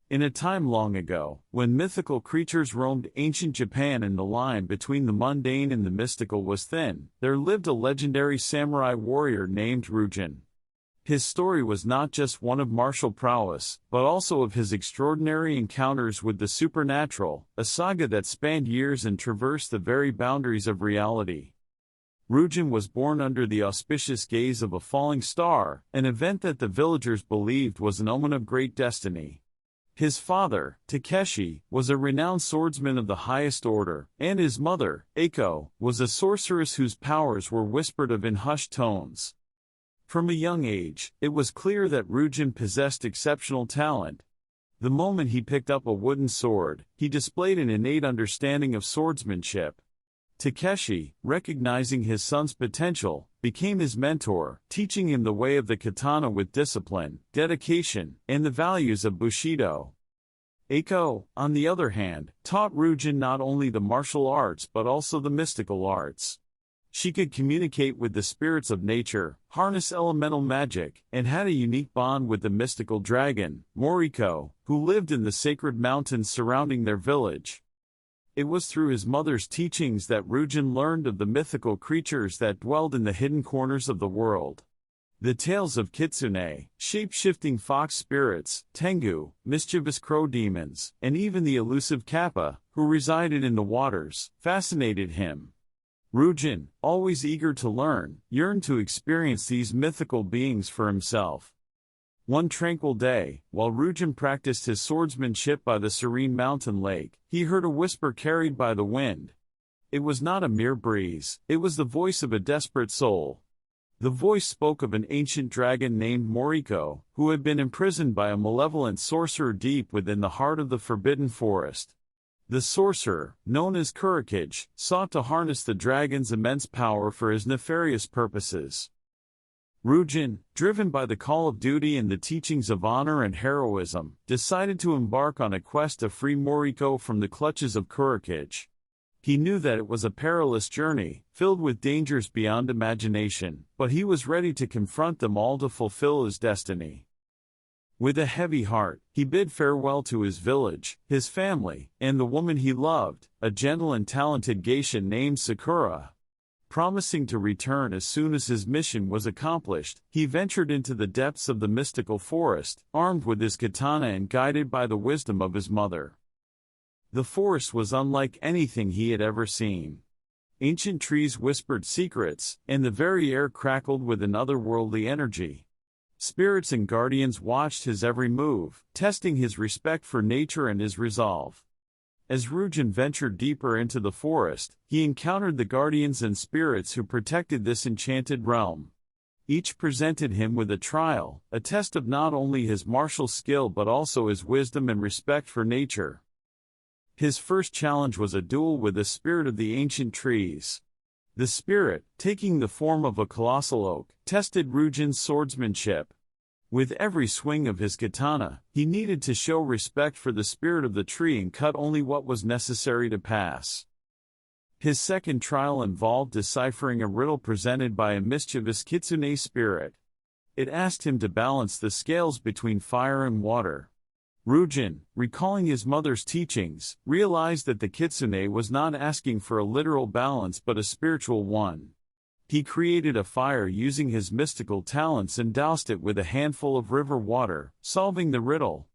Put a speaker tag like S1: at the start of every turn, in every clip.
S1: In a time long ago, when mythical creatures roamed ancient Japan and the line between the mundane and the mystical was thin, there lived a legendary samurai warrior named Ryujin. His story was not just one of martial prowess, but also of his extraordinary encounters with the supernatural, a saga that spanned years and traversed the very boundaries of reality. Ryujin was born under the auspicious gaze of a falling star, an event that the villagers believed was an omen of great destiny. His father, Takeshi, was a renowned swordsman of the highest order, and his mother, Eiko, was a sorceress whose powers were whispered of in hushed tones. From a young age, it was clear that Ryujin possessed exceptional talent. The moment he picked up a wooden sword, he displayed an innate understanding of swordsmanship. Takeshi, recognizing his son's potential, became his mentor, teaching him the way of the katana with discipline, dedication, and the values of Bushido. Eiko, on the other hand, taught Ryujin not only the martial arts but also the mystical arts. She could communicate with the spirits of nature, harness elemental magic, and had a unique bond with the mystical dragon, Moriko, who lived in the sacred mountains surrounding their village. It was through his mother's teachings that Ryujin learned of the mythical creatures that dwelled in the hidden corners of the world. The tales of kitsune, shape-shifting fox spirits, tengu, mischievous crow demons, and even the elusive kappa, who resided in the waters, fascinated him. Ryujin, always eager to learn, yearned to experience these mythical beings for himself. One tranquil day, while Ryujin practiced his swordsmanship by the serene mountain lake, he heard a whisper carried by the wind. It was not a mere breeze, it was the voice of a desperate soul. The voice spoke of an ancient dragon named Moriko, who had been imprisoned by a malevolent sorcerer deep within the heart of the forbidden forest. The sorcerer, known as Kurikage, sought to harness the dragon's immense power for his nefarious purposes. Ryujin, driven by the call of duty and the teachings of honor and heroism, decided to embark on a quest to free Moriko from the clutches of Kurikage. He knew that it was a perilous journey, filled with dangers beyond imagination, but he was ready to confront them all to fulfill his destiny. With a heavy heart, he bid farewell to his village, his family, and the woman he loved, a gentle and talented geisha named Sakura. Promising to return as soon as his mission was accomplished, he ventured into the depths of the mystical forest, armed with his katana and guided by the wisdom of his mother. The forest was unlike anything he had ever seen. Ancient trees whispered secrets, and the very air crackled with an otherworldly energy. Spirits and guardians watched his every move, testing his respect for nature and his resolve. As Ryujin ventured deeper into the forest, he encountered the guardians and spirits who protected this enchanted realm. Each presented him with a trial, a test of not only his martial skill but also his wisdom and respect for nature. His first challenge was a duel with the spirit of the ancient trees. The spirit, taking the form of a colossal oak, tested Ryujin's swordsmanship. With every swing of his katana, he needed to show respect for the spirit of the tree and cut only what was necessary to pass. His second trial involved deciphering a riddle presented by a mischievous kitsune spirit. It asked him to balance the scales between fire and water. Ryujin, recalling his mother's teachings, realized that the kitsune was not asking for a literal balance but a spiritual one. He created a fire using his mystical talents and doused it with a handful of river water, solving the riddle.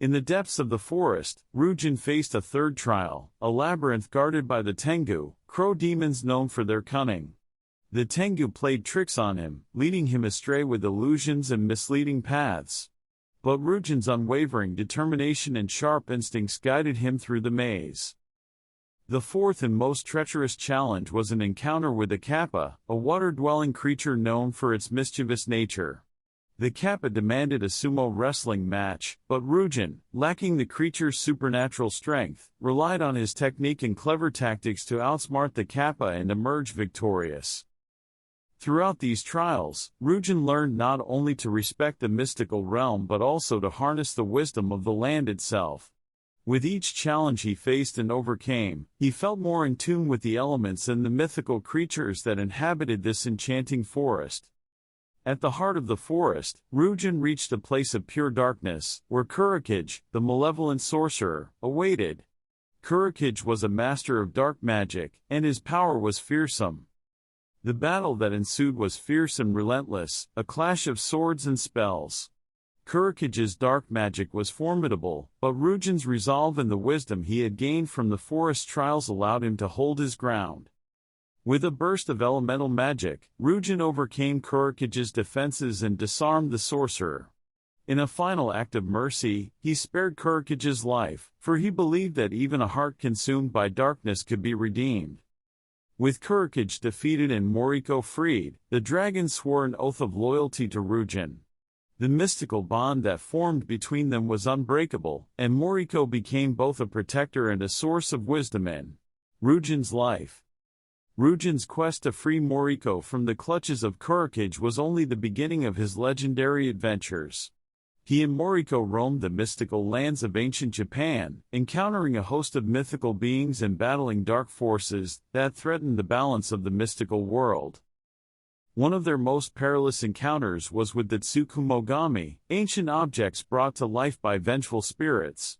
S1: In the depths of the forest, Ryujin faced a third trial, a labyrinth guarded by the tengu, crow demons known for their cunning. The tengu played tricks on him, leading him astray with illusions and misleading paths. But Ryujin's unwavering determination and sharp instincts guided him through the maze. The fourth and most treacherous challenge was an encounter with a kappa, a water-dwelling creature known for its mischievous nature. The kappa demanded a sumo wrestling match, but Ryujin, lacking the creature's supernatural strength, relied on his technique and clever tactics to outsmart the kappa and emerge victorious. Throughout these trials, Ryujin learned not only to respect the mystical realm but also to harness the wisdom of the land itself. With each challenge he faced and overcame, he felt more in tune with the elements and the mythical creatures that inhabited this enchanting forest. At the heart of the forest, Ryujin reached a place of pure darkness, where Kurikage, the malevolent sorcerer, awaited. Kurikage was a master of dark magic, and his power was fearsome. The battle that ensued was fierce and relentless, a clash of swords and spells. Kurikage's dark magic was formidable, but Ryujin's resolve and the wisdom he had gained from the forest trials allowed him to hold his ground. With a burst of elemental magic, Ryujin overcame Kurikage's defenses and disarmed the sorcerer. In a final act of mercy, he spared Kurikage's life, for he believed that even a heart consumed by darkness could be redeemed. With Kurikage defeated and Moriko freed, the dragon swore an oath of loyalty to Ryujin. The mystical bond that formed between them was unbreakable, and Moriko became both a protector and a source of wisdom in Ryujin's life. Ryujin's quest to free Moriko from the clutches of Kurikage was only the beginning of his legendary adventures. He and Moriko roamed the mystical lands of ancient Japan, encountering a host of mythical beings and battling dark forces that threatened the balance of the mystical world. One of their most perilous encounters was with the Tsukumogami, ancient objects brought to life by vengeful spirits.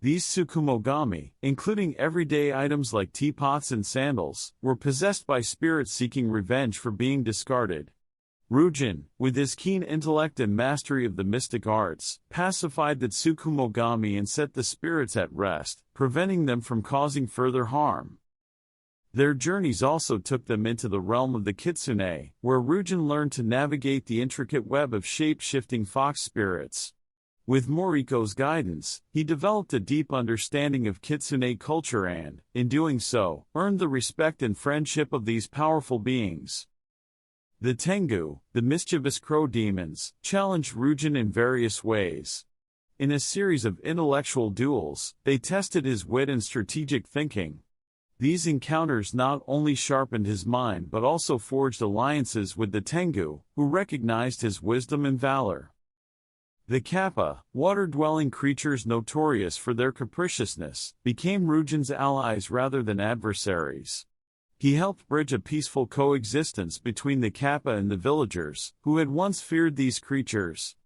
S1: These Tsukumogami, including everyday items like teapots and sandals, were possessed by spirits seeking revenge for being discarded. Ryujin, with his keen intellect and mastery of the mystic arts, pacified the Tsukumogami and set the spirits at rest, preventing them from causing further harm. Their journeys also took them into the realm of the Kitsune, where Ryujin learned to navigate the intricate web of shape-shifting fox spirits. With Moriko's guidance, he developed a deep understanding of Kitsune culture and, in doing so, earned the respect and friendship of these powerful beings. The Tengu, the mischievous crow demons, challenged Ryujin in various ways. In a series of intellectual duels, they tested his wit and strategic thinking. These encounters not only sharpened his mind but also forged alliances with the Tengu, who recognized his wisdom and valor. The Kappa, water-dwelling creatures notorious for their capriciousness, became Ryujin's allies rather than adversaries. He helped bridge a peaceful coexistence between the Kappa and the villagers, who had once feared these creatures.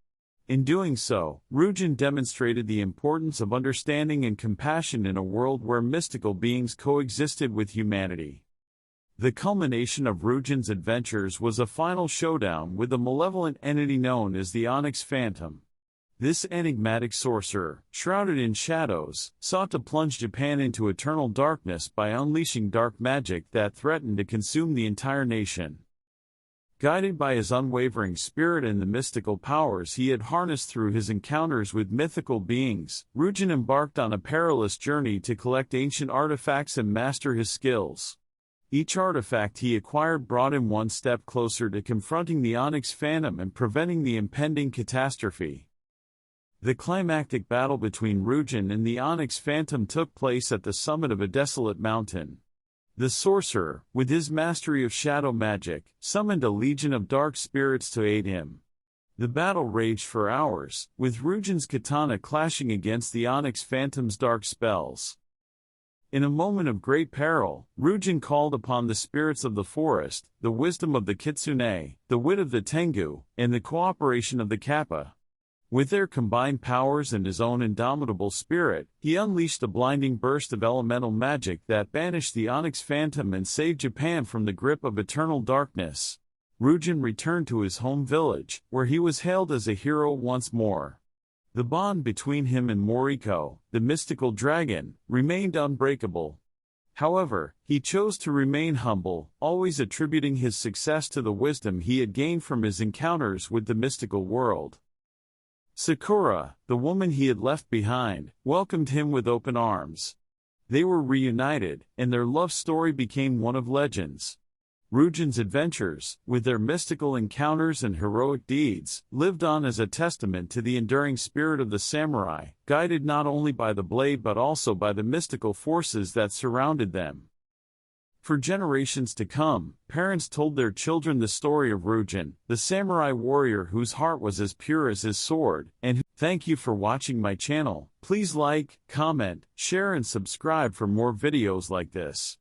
S1: In doing so, Ryujin demonstrated the importance of understanding and compassion in a world where mystical beings coexisted with humanity. The culmination of Ryujin's adventures was a final showdown with a malevolent entity known as the Onyx Phantom. This enigmatic sorcerer, shrouded in shadows, sought to plunge Japan into eternal darkness by unleashing dark magic that threatened to consume the entire nation. Guided by his unwavering spirit and the mystical powers he had harnessed through his encounters with mythical beings, Ryujin embarked on a perilous journey to collect ancient artifacts and master his skills. Each artifact he acquired brought him one step closer to confronting the Onyx Phantom and preventing the impending catastrophe. The climactic battle between Ryujin and the Onyx Phantom took place at the summit of a desolate mountain. The sorcerer, with his mastery of shadow magic, summoned a legion of dark spirits to aid him. The battle raged for hours, with Ryujin's katana clashing against the Onyx Phantom's dark spells. In a moment of great peril, Ryujin called upon the spirits of the forest, the wisdom of the Kitsune, the wit of the Tengu, and the cooperation of the Kappa. With their combined powers and his own indomitable spirit, he unleashed a blinding burst of elemental magic that banished the Onyx Phantom and saved Japan from the grip of eternal darkness. Ryujin returned to his home village, where he was hailed as a hero once more. The bond between him and Moriko, the mystical dragon, remained unbreakable. However, he chose to remain humble, always attributing his success to the wisdom he had gained from his encounters with the mystical world. Sakura, the woman he had left behind, welcomed him with open arms. They were reunited, and their love story became one of legends. Ryujin's adventures, with their mystical encounters and heroic deeds, lived on as a testament to the enduring spirit of the samurai, guided not only by the blade but also by the mystical forces that surrounded them. For generations to come, parents told their children the story of Ryujin, the samurai warrior whose heart was as pure as his sword, and thank you for watching my channel. Please like, comment, share and subscribe for more videos like this.